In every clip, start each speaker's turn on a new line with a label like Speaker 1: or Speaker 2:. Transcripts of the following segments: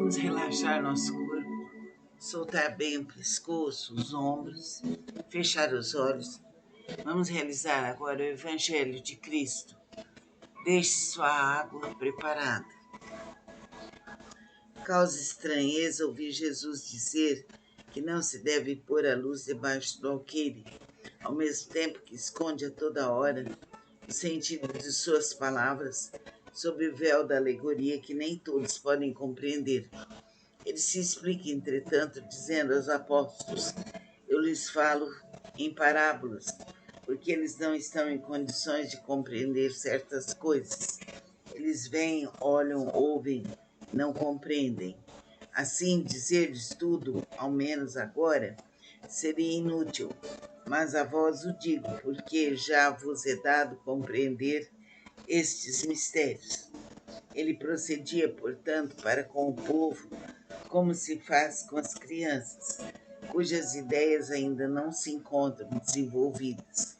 Speaker 1: Vamos relaxar nosso corpo, soltar bem o pescoço, os ombros, fechar os olhos. Vamos realizar agora o Evangelho de Cristo. Deixe sua água preparada. Causa estranheza ouvir Jesus dizer que não se deve pôr a luz debaixo do alqueire, ao mesmo tempo que esconde a toda hora o sentido de suas palavras sob o véu da alegoria que nem todos podem compreender. Ele se explica, entretanto, dizendo aos apóstolos: eu lhes falo em parábolas, porque eles não estão em condições de compreender certas coisas. Eles veem, olham, ouvem, não compreendem. Assim, dizer-lhes tudo, ao menos agora, seria inútil, mas a vós o digo, porque já vos é dado compreender estes mistérios. Ele procedia, portanto, para com o povo, como se faz com as crianças, cujas ideias ainda não se encontram desenvolvidas.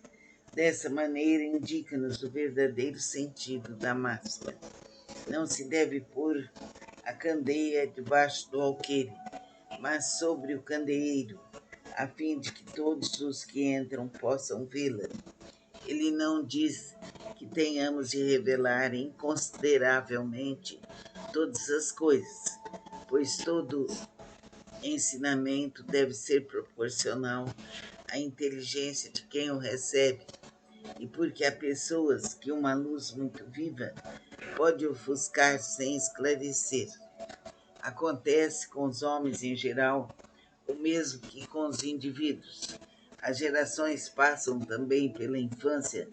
Speaker 1: Dessa maneira, indica-nos o verdadeiro sentido da máxima. Não se deve pôr a candeia debaixo do alqueire, mas sobre o candeeiro, a fim de que todos os que entram possam vê-la. Ele não diz que tenhamos de revelar inconsideravelmente todas as coisas, pois todo ensinamento deve ser proporcional à inteligência de quem o recebe, e porque há pessoas que uma luz muito viva pode ofuscar sem esclarecer. Acontece com os homens em geral o mesmo que com os indivíduos. As gerações passam também pela infância,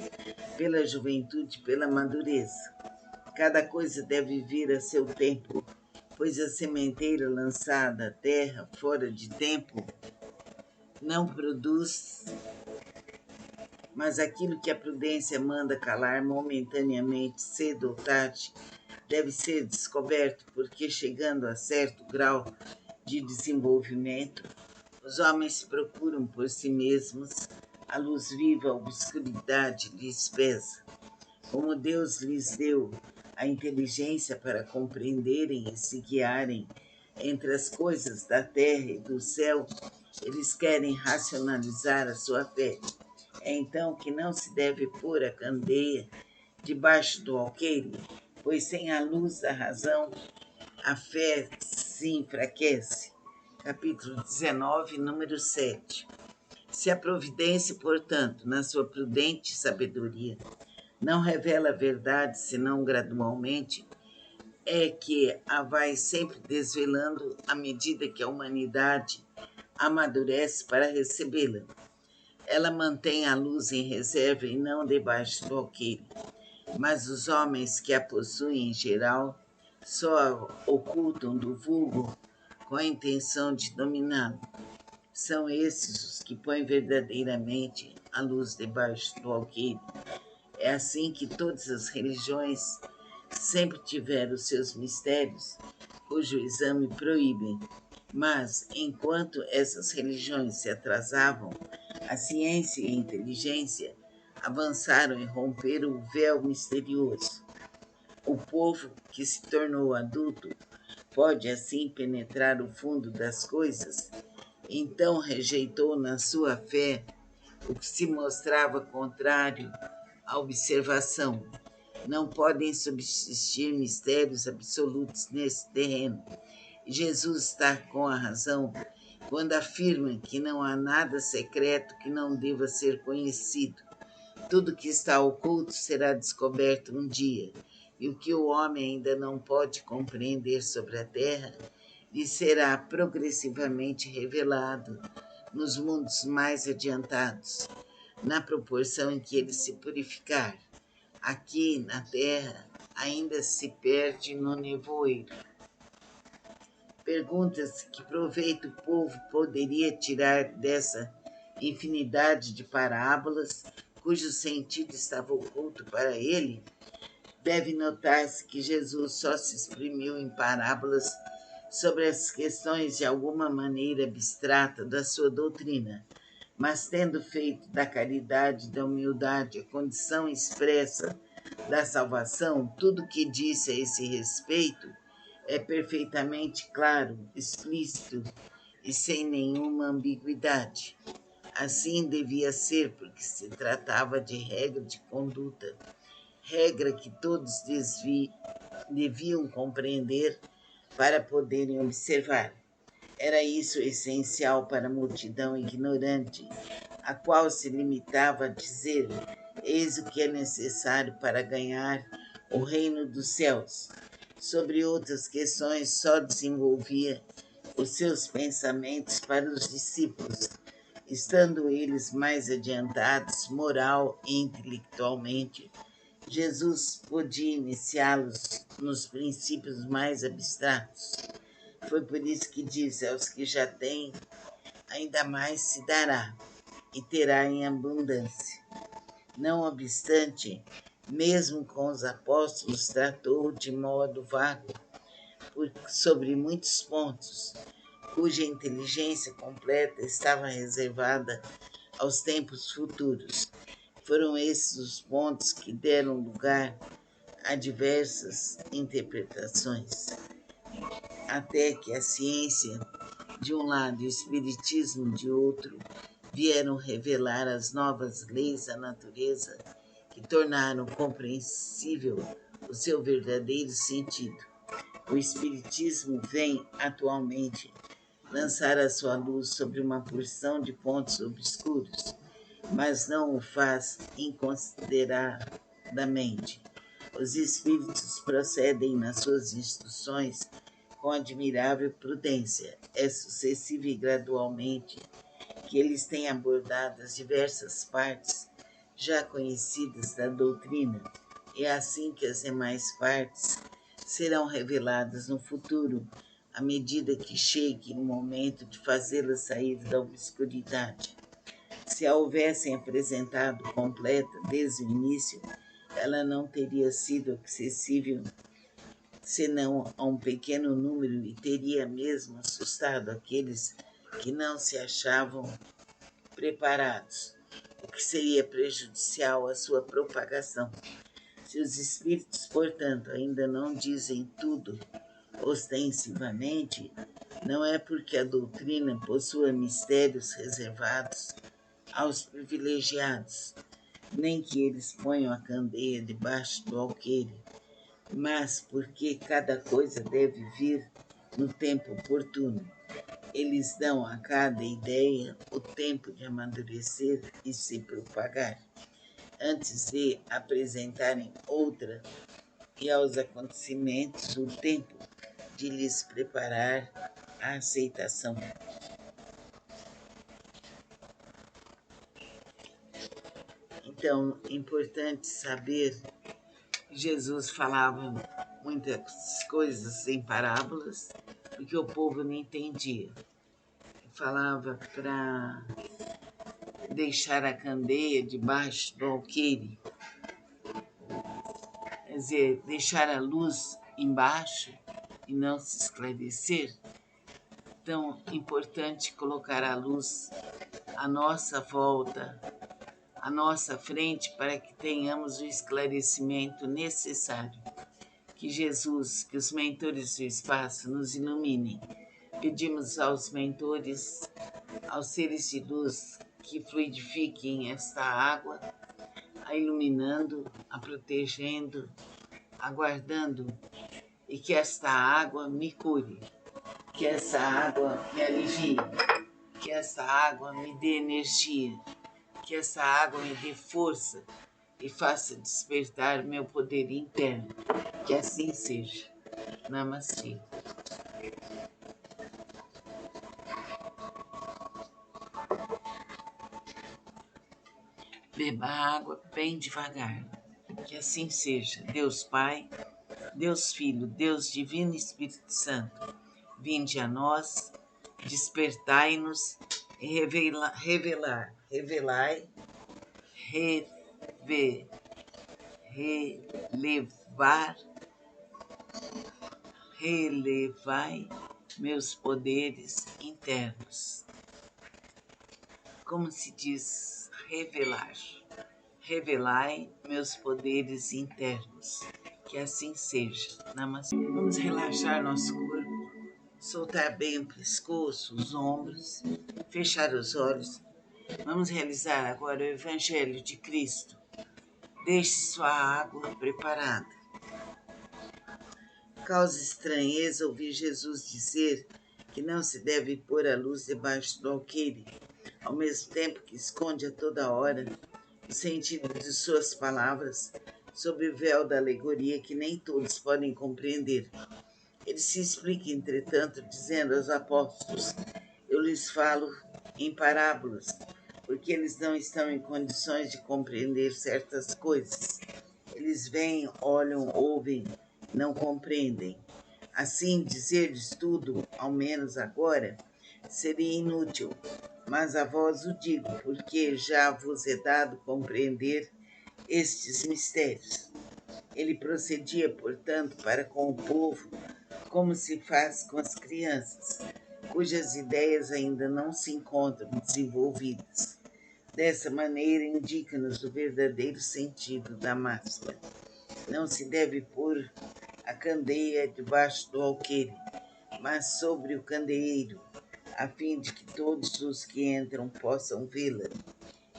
Speaker 1: pela juventude, pela madureza. Cada coisa deve vir a seu tempo, pois a sementeira lançada à terra fora de tempo não produz, mas aquilo que a prudência manda calar momentaneamente, cedo ou tarde, deve ser descoberto, porque chegando a certo grau de desenvolvimento, os homens procuram por si mesmos a luz viva, a obscuridade lhes pesa. Como Deus lhes deu a inteligência para compreenderem e se guiarem entre as coisas da terra e do céu, eles querem racionalizar a sua fé. É então que não se deve pôr a candeia debaixo do alqueire, pois sem a luz da razão a fé se enfraquece. Capítulo 19, número 7. Se a providência, portanto, na sua prudente sabedoria, não revela a verdade senão gradualmente, é que a vai sempre desvelando à medida que a humanidade amadurece para recebê-la. Ela mantém a luz em reserva e não debaixo do alqueire, mas os homens que a possuem em geral só a ocultam do vulgo com a intenção de dominá-lo. São esses os que põem verdadeiramente a luz debaixo do alqueire. É assim que todas as religiões sempre tiveram os seus mistérios, cujo exame proíbem. Mas, enquanto essas religiões se atrasavam, a ciência e a inteligência avançaram e romperam o véu misterioso. O povo que se tornou adulto pode assim penetrar o fundo das coisas. Então rejeitou na sua fé o que se mostrava contrário à observação. Não podem subsistir mistérios absolutos nesse terreno. Jesus está com a razão quando afirma que não há nada secreto que não deva ser conhecido. Tudo que está oculto será descoberto um dia, e o que o homem ainda não pode compreender sobre a terra lhe será progressivamente revelado nos mundos mais adiantados, na proporção em que ele se purificar. Aqui, na terra, ainda se perde no nevoeiro. Pergunta-se que proveito o povo poderia tirar dessa infinidade de parábolas, cujo sentido estava oculto para ele. Deve notar-se que Jesus só se exprimiu em parábolas sobre as questões de alguma maneira abstrata da sua doutrina, mas tendo feito da caridade e da humildade a condição expressa da salvação, tudo o que disse a esse respeito é perfeitamente claro, explícito e sem nenhuma ambiguidade. Assim devia ser, porque se tratava de regra de conduta, regra que todos deviam compreender para poderem observar. Era isso essencial para a multidão ignorante, a qual se limitava a dizer: eis o que é necessário para ganhar o reino dos céus. Sobre outras questões, só desenvolvia os seus pensamentos para os discípulos, estando eles mais adiantados moral e intelectualmente. Jesus podia iniciá-los nos princípios mais abstratos. Foi por isso que disse: aos que já têm, ainda mais se dará, e terá em abundância. Não obstante, mesmo com os apóstolos, tratou de modo vago sobre muitos pontos, cuja inteligência completa estava reservada aos tempos futuros. Foram esses os pontos que deram lugar a diversas interpretações, até que a ciência, de um lado, e o espiritismo, de outro, vieram revelar as novas leis da natureza que tornaram compreensível o seu verdadeiro sentido. O espiritismo vem, atualmente, lançar a sua luz sobre uma porção de pontos obscuros, mas não o faz inconsideradamente. Os espíritos procedem nas suas instruções com admirável prudência. É sucessiva e gradualmente que eles têm abordado as diversas partes já conhecidas da doutrina, e é assim que as demais partes serão reveladas no futuro, à medida que chegue o momento de fazê-las sair da obscuridade. Se a houvessem apresentado completa desde o início, ela não teria sido acessível senão a um pequeno número e teria mesmo assustado aqueles que não se achavam preparados, o que seria prejudicial à sua propagação. Se os espíritos, portanto, ainda não dizem tudo ostensivamente, não é porque a doutrina possua mistérios reservados aos privilegiados, nem que eles ponham a candeia debaixo do alqueire, mas porque cada coisa deve vir no tempo oportuno. Eles dão a cada ideia o tempo de amadurecer e se propagar, antes de apresentarem outra, e aos acontecimentos o tempo de lhes preparar a aceitação. Então, é importante saber que Jesus falava muitas coisas em parábolas, porque o povo não entendia. Falava para deixar a candeia debaixo do alqueire, quer dizer, deixar a luz embaixo e não se esclarecer. Então, é importante colocar a luz à nossa volta, à nossa frente, para que tenhamos o esclarecimento necessário. Que Jesus, que os mentores do espaço nos iluminem. Pedimos aos mentores, aos seres de luz, que fluidifiquem esta água, a iluminando, a protegendo, a guardando, e que esta água me cure, que essa água me alivie, que essa água me dê energia, que essa água me dê força e faça despertar meu poder interno. Que assim seja. Namastê. Beba água bem devagar. Que assim seja. Deus Pai, Deus Filho, Deus Divino e Espírito Santo, vinde a nós, despertai-nos e relevar, relevai meus poderes internos. Como se diz revelar? Revelai meus poderes internos. Que assim seja. Namastê. Vamos relaxar nosso corpo, soltar bem o pescoço, os ombros, fechar os olhos. Vamos realizar agora o Evangelho de Cristo. Deixe sua água preparada. Causa estranheza ouvir Jesus dizer que não se deve pôr a luz debaixo do alqueire, ao mesmo tempo que esconde a toda hora o sentido de suas palavras sob o véu da alegoria que nem todos podem compreender. Ele se explica, entretanto, dizendo aos apóstolos: eu lhes falo em parábolas, porque eles não estão em condições de compreender certas coisas. Eles veem, olham, ouvem, não compreendem. Assim, dizer-lhes tudo, ao menos agora, seria inútil, mas a vós o digo, porque já vos é dado compreender estes mistérios. Ele procedia, portanto, para com o povo, como se faz com as crianças, cujas ideias ainda não se encontram desenvolvidas. Dessa maneira, indica-nos o verdadeiro sentido da máxima. Não se deve pôr a candeia debaixo do alqueire, mas sobre o candeeiro, a fim de que todos os que entram possam vê-la.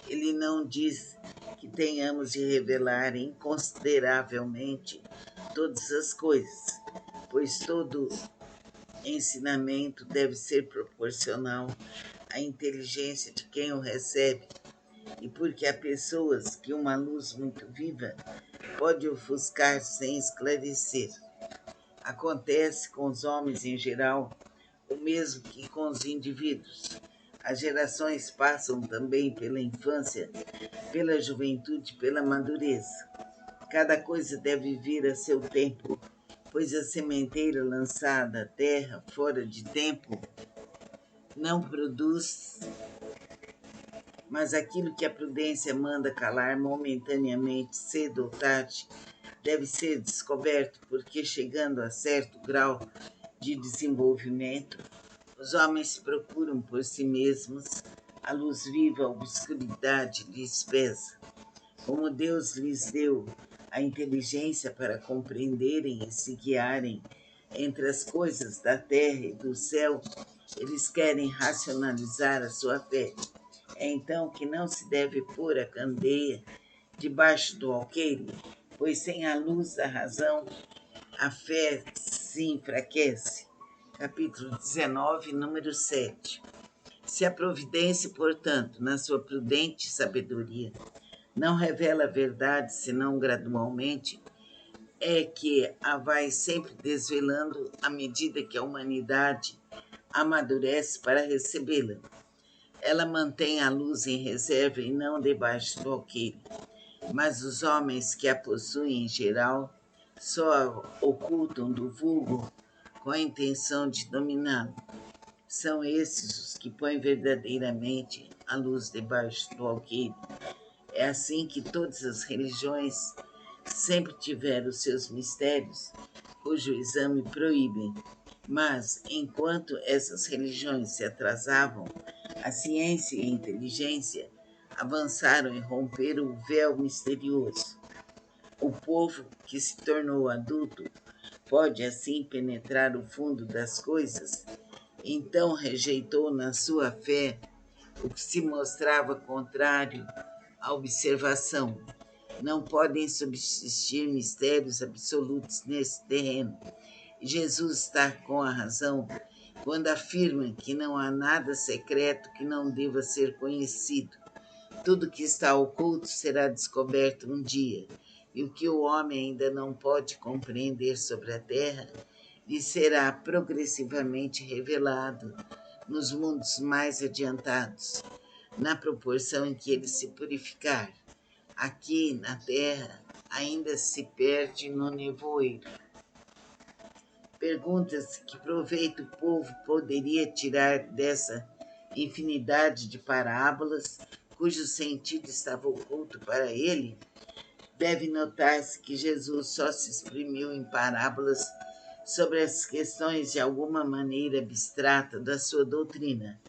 Speaker 1: Ele não diz que tenhamos de revelar inconsideravelmente todas as coisas, pois todo ensinamento deve ser proporcional à inteligência de quem o recebe, e porque há pessoas que uma luz muito viva pode ofuscar sem esclarecer. Acontece com os homens em geral o mesmo que com os indivíduos. As gerações passam também pela infância, pela juventude, pela madureza. Cada coisa deve vir a seu tempo, pois a sementeira lançada à terra fora de tempo não produz, mas aquilo que a prudência manda calar momentaneamente, cedo ou tarde, deve ser descoberto, porque chegando a certo grau de desenvolvimento, os homens procuram por si mesmos a luz viva, a obscuridade lhes pesa. Como Deus lhes deu a inteligência para compreenderem e se guiarem entre as coisas da terra e do céu, eles querem racionalizar a sua fé. É então que não se deve pôr a candeia debaixo do alqueire, pois sem a luz da razão a fé se enfraquece. Capítulo 19, número 7. Se a providência, portanto, na sua prudente sabedoria, não revela a verdade senão gradualmente, é que a vai sempre desvelando à medida que a humanidade amadurece para recebê-la. Ela mantém a luz em reserva e não debaixo do alqueire, mas os homens que a possuem em geral só a ocultam do vulgo com a intenção de dominá-lo. São esses os que põem verdadeiramente a luz debaixo do alqueire. É assim que todas as religiões sempre tiveram seus mistérios, cujo exame proíbem. Mas, enquanto essas religiões se atrasavam, a ciência e a inteligência avançaram e romperam o véu misterioso. O povo que se tornou adulto pode assim penetrar o fundo das coisas. Então rejeitou na sua fé o que se mostrava contrário à observação. Não podem subsistir mistérios absolutos nesse terreno. Jesus está com a razão quando afirma que não há nada secreto que não deva ser conhecido. Tudo que está oculto será descoberto um dia, e o que o homem ainda não pode compreender sobre a terra lhe será progressivamente revelado nos mundos mais adiantados, na proporção em que ele se purificar. Aqui, na terra, ainda se perde no nevoeiro. Pergunta-se que proveito o povo poderia tirar dessa infinidade de parábolas, cujo sentido estava oculto para ele. Deve notar-se que Jesus só se exprimiu em parábolas sobre as questões de alguma maneira abstrata da sua doutrina,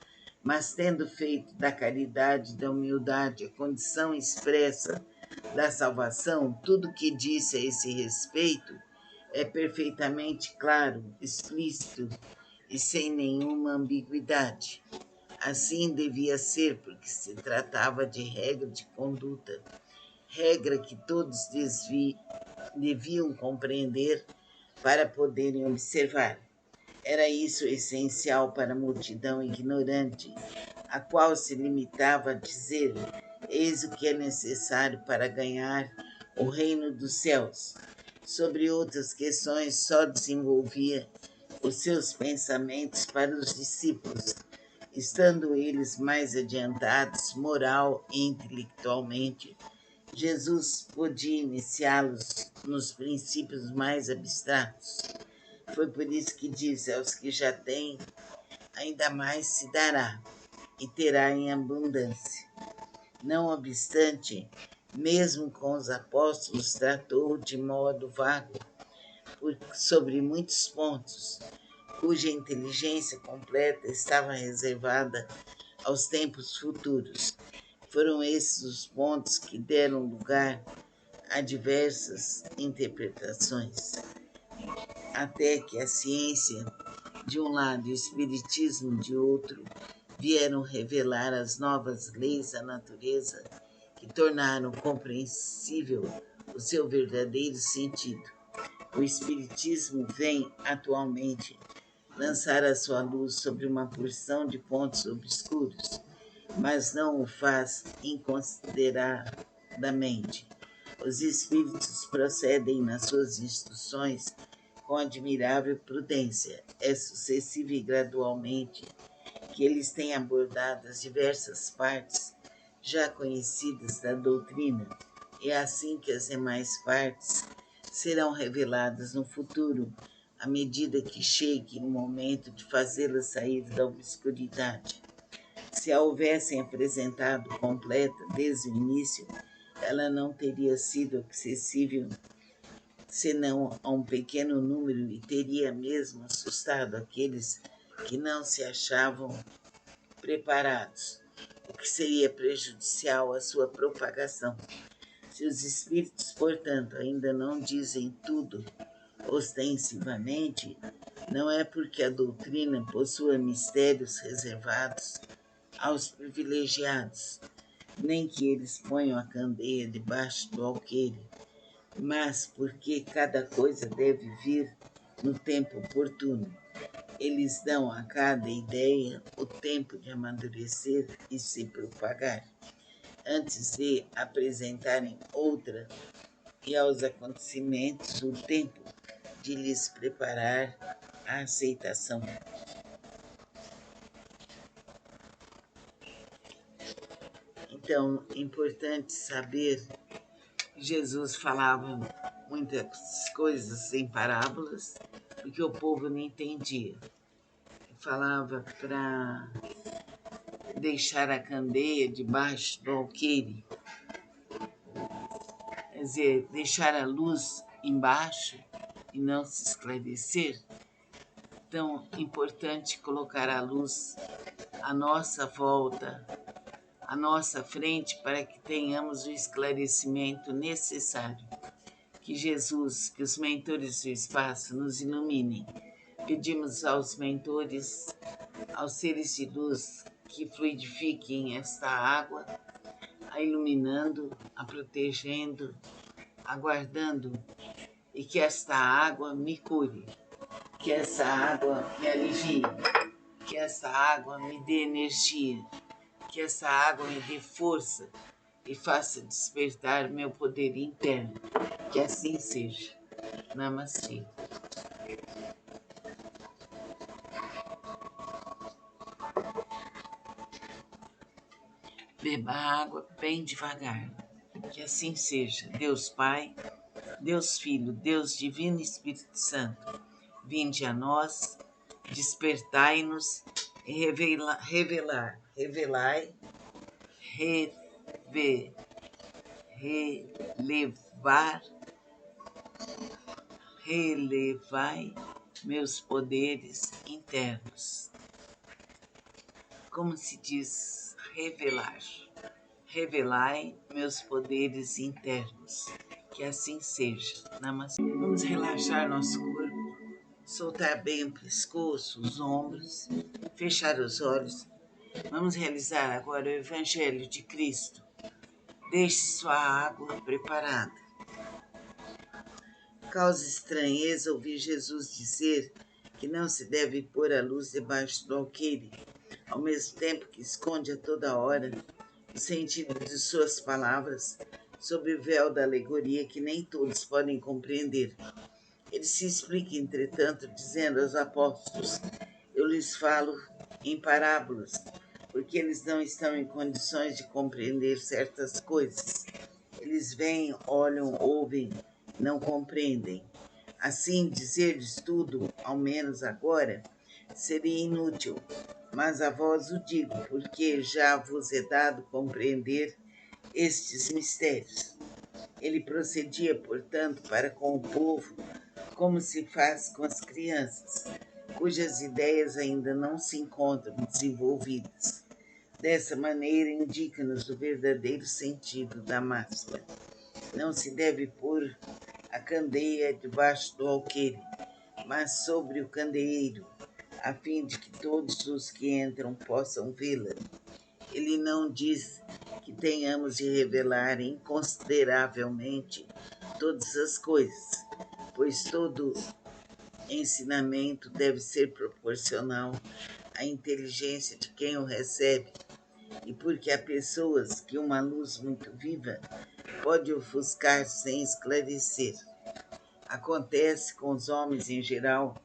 Speaker 1: mas tendo feito da caridade e da humildade a condição expressa da salvação, tudo que disse a esse respeito é perfeitamente claro, explícito e sem nenhuma ambiguidade. Assim devia ser, porque se tratava de regra de conduta, regra que todos deviam compreender para poderem observar. Era isso essencial para a multidão ignorante, a qual se limitava a dizer: eis o que é necessário para ganhar o reino dos céus. Sobre outras questões, só desenvolvia os seus pensamentos para os discípulos, estando eles mais adiantados, moral e intelectualmente. Jesus podia iniciá-los nos princípios mais abstratos. Foi por isso que disse: aos que já têm, ainda mais se dará, e terá em abundância. Não obstante, mesmo com os apóstolos, tratou de modo vago sobre muitos pontos, cuja inteligência completa estava reservada aos tempos futuros. Foram esses os pontos que deram lugar a diversas interpretações, até que a ciência, de um lado, e o espiritismo, de outro, vieram revelar as novas leis da natureza que tornaram compreensível o seu verdadeiro sentido. O espiritismo vem, atualmente, lançar a sua luz sobre uma porção de pontos obscuros, mas não o faz inconsideradamente. Os espíritos procedem nas suas instruções com admirável prudência. É sucessiva e gradualmente que eles têm abordado as diversas partes já conhecidas da doutrina. É assim que as demais partes serão reveladas no futuro, à medida que chegue o momento de fazê-las sair da obscuridade. Se a houvessem apresentado completa desde o início, ela não teria sido acessível senão a um pequeno número e teria mesmo assustado aqueles que não se achavam preparados, o que seria prejudicial à sua propagação. Se os espíritos, portanto, ainda não dizem tudo ostensivamente, não é porque a doutrina possua mistérios reservados aos privilegiados, nem que eles ponham a candeia debaixo do alqueire, mas porque cada coisa deve vir no tempo oportuno. Eles dão a cada ideia o tempo de amadurecer e se propagar, antes de apresentarem outra, e aos acontecimentos o tempo de lhes preparar a aceitação. Então, é importante saber que Jesus falava muitas coisas em parábolas, porque o povo não entendia. Falava para deixar a candeia debaixo do alqueire, quer dizer, deixar a luz embaixo e não se esclarecer. Então, é importante colocar a luz à nossa volta, à nossa frente, para que tenhamos o esclarecimento necessário. Que Jesus, que os mentores do espaço nos iluminem. Pedimos aos mentores, aos seres de luz, que fluidifiquem esta água, a iluminando, a protegendo, a guardando, e que esta água me cure, que essa água me alivie, que essa água me dê energia, que essa água me dê força e faça despertar meu poder interno. Que assim seja. Namastê. Beba água bem devagar. Que assim seja. Deus Pai, Deus Filho, Deus Divino e Espírito Santo, vinde a nós, despertai-nos e relevar, relevai meus poderes internos. Como se diz revelar? revelai meus poderes internos. Que assim seja. Namastê. Vamos relaxar nosso corpo, soltar bem o pescoço, os ombros, fechar os olhos. Vamos realizar agora o Evangelho de Cristo. Deixe sua água preparada. Causa estranheza ouvir Jesus dizer que não se deve pôr a luz debaixo do alqueire, ao mesmo tempo que esconde a toda hora o sentido de suas palavras sob o véu da alegoria que nem todos podem compreender. Ele se explica, entretanto, dizendo aos apóstolos: eu lhes falo em parábolas, porque eles não estão em condições de compreender certas coisas. Eles veem, olham, ouvem, não compreendem. Assim, dizer-lhes tudo, ao menos agora, seria inútil, mas a vós o digo, porque já vos é dado compreender estes mistérios. Ele procedia, portanto, para com o povo, como se faz com as crianças, cujas ideias ainda não se encontram desenvolvidas. Dessa maneira, indica-nos o verdadeiro sentido da máxima. Não se deve pôr a candeia debaixo do alqueire, mas sobre o candeeiro, a fim de que todos os que entram possam vê-la. Ele não diz que tenhamos de revelar inconsideravelmente todas as coisas, pois todo ensinamento deve ser proporcional à inteligência de quem o recebe, e porque há pessoas que uma luz muito viva pode ofuscar sem esclarecer. Acontece com os homens em geral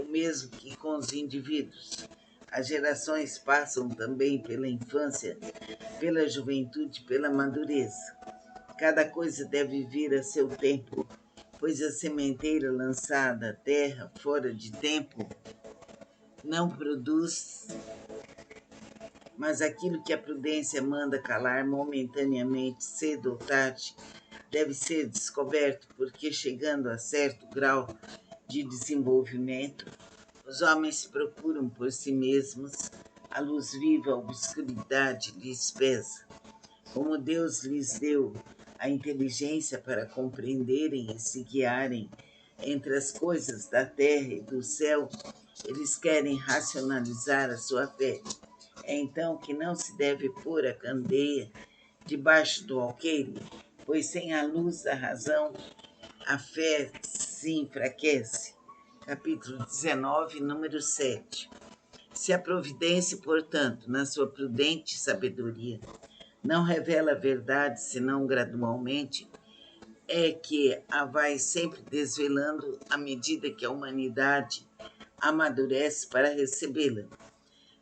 Speaker 1: o mesmo que com os indivíduos. As gerações passam também pela infância, pela juventude, pela madureza. Cada coisa deve vir a seu tempo, pois a sementeira lançada à terra fora de tempo não produz, mas aquilo que a prudência manda calar momentaneamente, cedo ou tarde, deve ser descoberto, porque chegando a certo grau de desenvolvimento, os homens procuram por si mesmos a luz viva, a obscuridade lhes pesa. Como Deus lhes deu a inteligência para compreenderem e se guiarem entre as coisas da terra e do céu, eles querem racionalizar a sua fé. É então que não se deve pôr a candeia debaixo do alqueire, pois sem a luz da razão a fé se enfraquece. Capítulo 19, número 7. Se a providência, portanto, na sua prudente sabedoria, não revela a verdade senão gradualmente, é que a vai sempre desvelando à medida que a humanidade amadurece para recebê-la.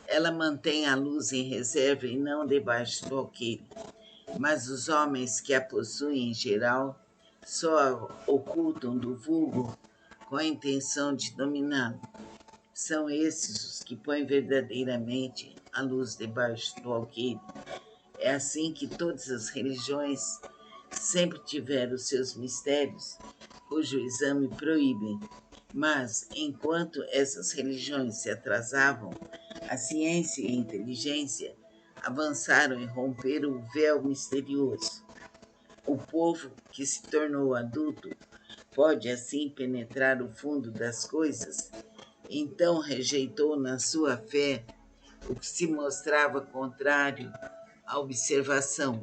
Speaker 1: Ela mantém a luz em reserva e não debaixo do alqueire, mas os homens que a possuem em geral só a ocultam do vulgo com a intenção de dominá-lo. São esses os que põem verdadeiramente a luz debaixo do alqueire. É assim que todas as religiões sempre tiveram os seus mistérios, cujo exame proíbem. Mas, enquanto essas religiões se atrasavam, a ciência e a inteligência avançaram e romperam o véu misterioso. O povo que se tornou adulto pode assim penetrar o fundo das coisas. Então rejeitou na sua fé o que se mostrava contrário à observação.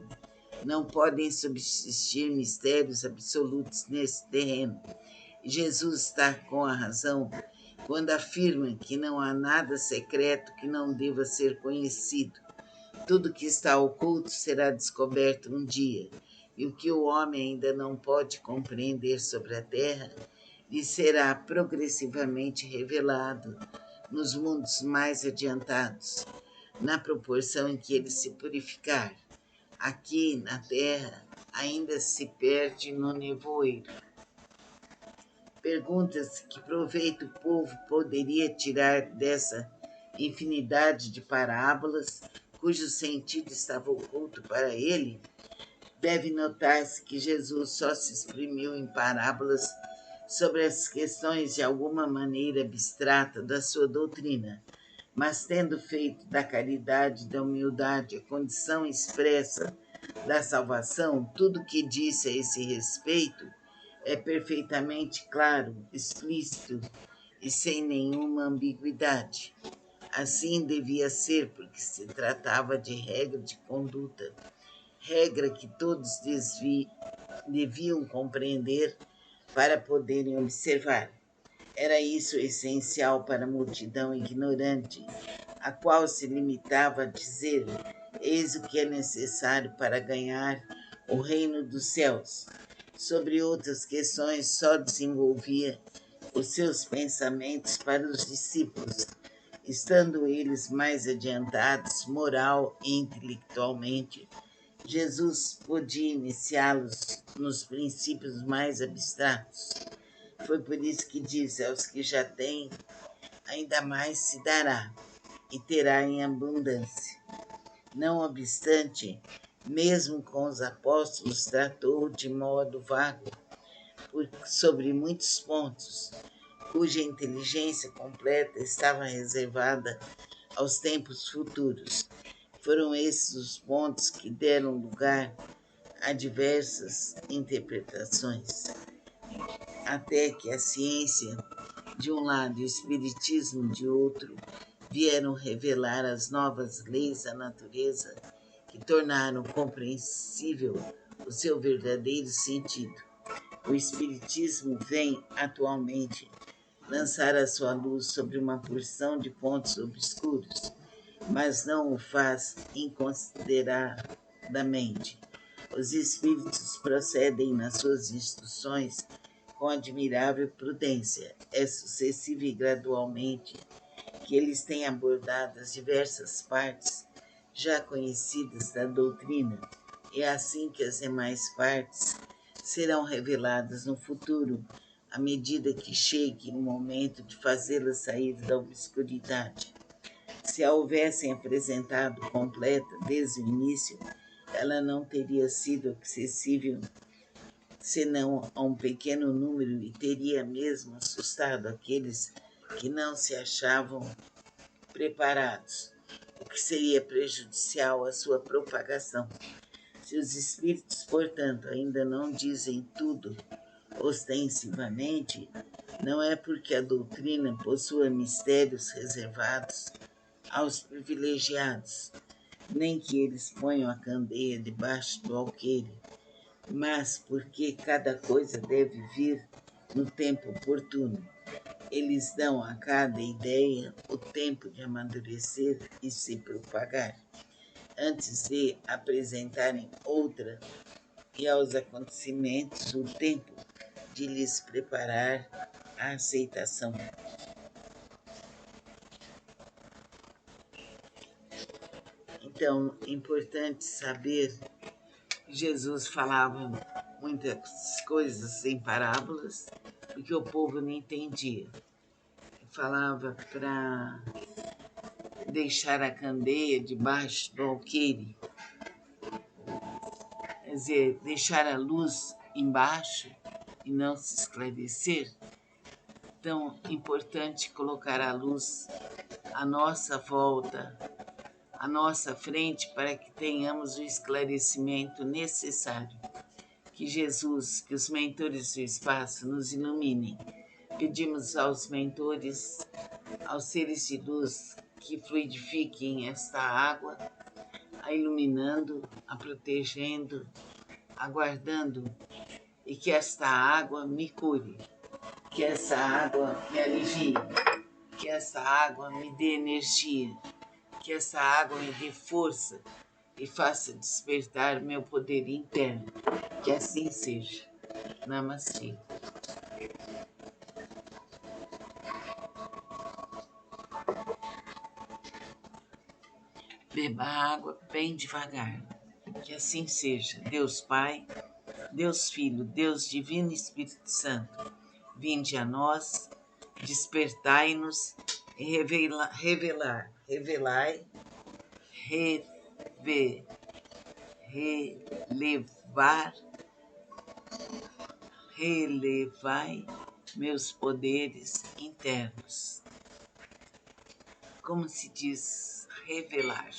Speaker 1: Não podem subsistir mistérios absolutos nesse terreno. Jesus está com a razão quando afirma que não há nada secreto que não deva ser conhecido. Tudo que está oculto será descoberto um dia, e o que o homem ainda não pode compreender sobre a terra lhe será progressivamente revelado nos mundos mais adiantados, na proporção em que ele se purificar. Aqui, na terra, ainda se perde no nevoeiro. Pergunta-se que proveito o povo poderia tirar dessa infinidade de parábolas, cujo sentido estava oculto para ele. Deve notar-se que Jesus só se exprimiu em parábolas sobre as questões de alguma maneira abstrata da sua doutrina, mas tendo feito da caridade e da humildade a condição expressa da salvação, tudo que disse a esse respeito é perfeitamente claro, explícito e sem nenhuma ambiguidade. Assim devia ser, porque se tratava de regra de conduta, regra que todos deviam compreender para poderem observar. Era isso essencial para a multidão ignorante, a qual se limitava a dizer: eis o que é necessário para ganhar o reino dos céus. Sobre outras questões, só desenvolvia os seus pensamentos para os discípulos, estando eles mais adiantados, moral e intelectualmente. Jesus podia iniciá-los nos princípios mais abstratos. Foi por isso que disse: aos que já têm, ainda mais se dará, e terá em abundância. Não obstante, mesmo com os apóstolos, tratou de modo vago sobre muitos pontos, cuja inteligência completa estava reservada aos tempos futuros. Foram esses os pontos que deram lugar a diversas interpretações, até que a ciência, de um lado, e o espiritismo, de outro, vieram revelar as novas leis da natureza que tornaram compreensível o seu verdadeiro sentido. O espiritismo vem, atualmente, lançar a sua luz sobre uma porção de pontos obscuros, mas não o faz inconsideradamente. Os espíritos procedem nas suas instruções com admirável prudência. É sucessiva e gradualmente que eles têm abordado as diversas partes já conhecidas da doutrina, e é assim que as demais partes serão reveladas no futuro, à medida que chegue o momento de fazê-las sair da obscuridade. Se a houvessem apresentado completa desde o início, ela não teria sido acessível senão a um pequeno número e teria mesmo assustado aqueles que não se achavam preparados, o que seria prejudicial à sua propagação. Se os espíritos, portanto, ainda não dizem tudo ostensivamente, não é porque a doutrina possua mistérios reservados aos privilegiados, nem que eles ponham a candeia debaixo do alqueire, mas porque cada coisa deve vir no tempo oportuno. Eles dão a cada ideia o tempo de amadurecer e se propagar, antes de apresentarem outra, e aos acontecimentos o tempo de lhes preparar a aceitação. Então, é importante saber que Jesus falava muitas coisas em parábolas, porque o povo não entendia. Falava para deixar a candeia debaixo do alqueire, quer dizer, deixar a luz embaixo e não se esclarecer. Então, é importante colocar a luz à nossa volta, à nossa frente, para que tenhamos o esclarecimento necessário. Que Jesus, que os mentores do espaço nos iluminem. Pedimos aos mentores, aos seres de luz, que fluidifiquem esta água, a iluminando, a protegendo, a guardando, e que esta água me cure, que essa água me alivie, que essa água me dê energia, que essa água me dê força e faça despertar meu poder interno. Que assim seja. Namastê. Beba água bem devagar. Que assim seja. Deus Pai, Deus Filho, Deus Divino e Espírito Santo, vinde a nós, despertai-nos e relevar, relevai meus poderes internos. Como se diz revelar?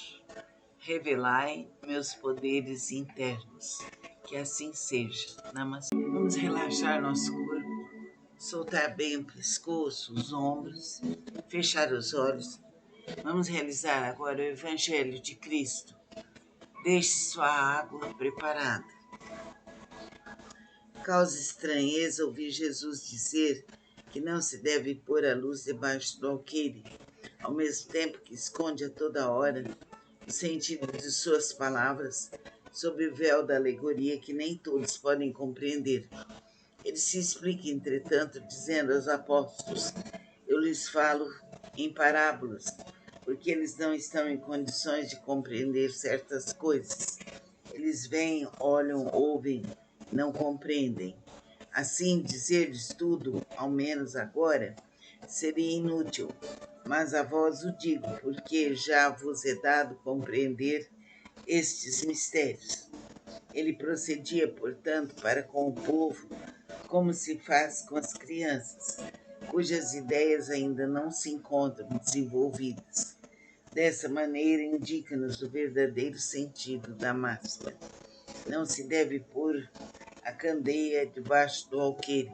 Speaker 1: revelai meus poderes internos. Que assim seja. Namastê. Vamos relaxar nosso corpo, soltar bem o pescoço, os ombros, fechar os olhos. Vamos realizar agora o Evangelho de Cristo. Deixe sua água preparada. Causa estranheza ouvir Jesus dizer que não se deve pôr a luz debaixo do alqueire, ao mesmo tempo que esconde a toda hora o sentido de suas palavras sob o véu da alegoria que nem todos podem compreender. Ele se explica, entretanto, dizendo aos apóstolos: eu lhes falo em parábolas, porque eles não estão em condições de compreender certas coisas. Eles veem, olham, ouvem, não compreendem. Assim, dizer-lhes tudo, ao menos agora, seria inútil, mas a vós o digo, porque já vos é dado compreender estes mistérios. Ele procedia, portanto, para com o povo, como se faz com as crianças, cujas ideias ainda não se encontram desenvolvidas. Dessa maneira, indica-nos o verdadeiro sentido da máxima. Não se deve pôr a candeia debaixo do alqueire,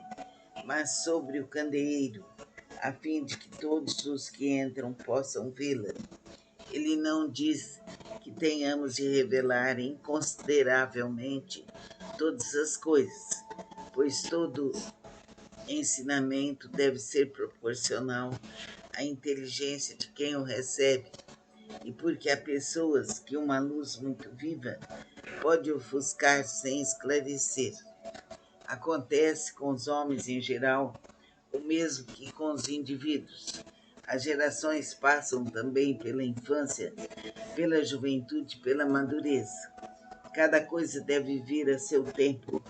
Speaker 1: mas sobre o candeeiro, a fim de que todos os que entram possam vê-la. Ele não diz que tenhamos de revelar inconsideravelmente todas as coisas, pois todo ensinamento deve ser proporcional à inteligência de quem o recebe, e porque há pessoas que uma luz muito viva pode ofuscar sem esclarecer. Acontece com os homens em geral o mesmo que com os indivíduos. As gerações passam também pela infância, pela juventude, pela madureza. Cada coisa deve vir a seu tempo,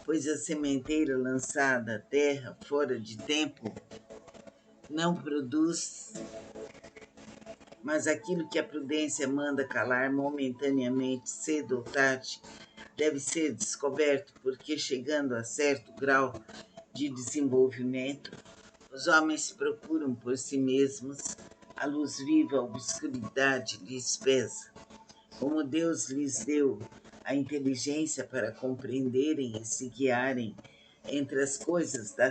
Speaker 1: pois a sementeira lançada à terra fora de tempo não produz, mas aquilo que a prudência manda calar momentaneamente, cedo ou tarde, deve ser descoberto, porque chegando a certo grau de desenvolvimento, os homens procuram por si mesmos a luz viva, a obscuridade lhes pesa. Como Deus lhes deu a inteligência para compreenderem e se guiarem entre as coisas da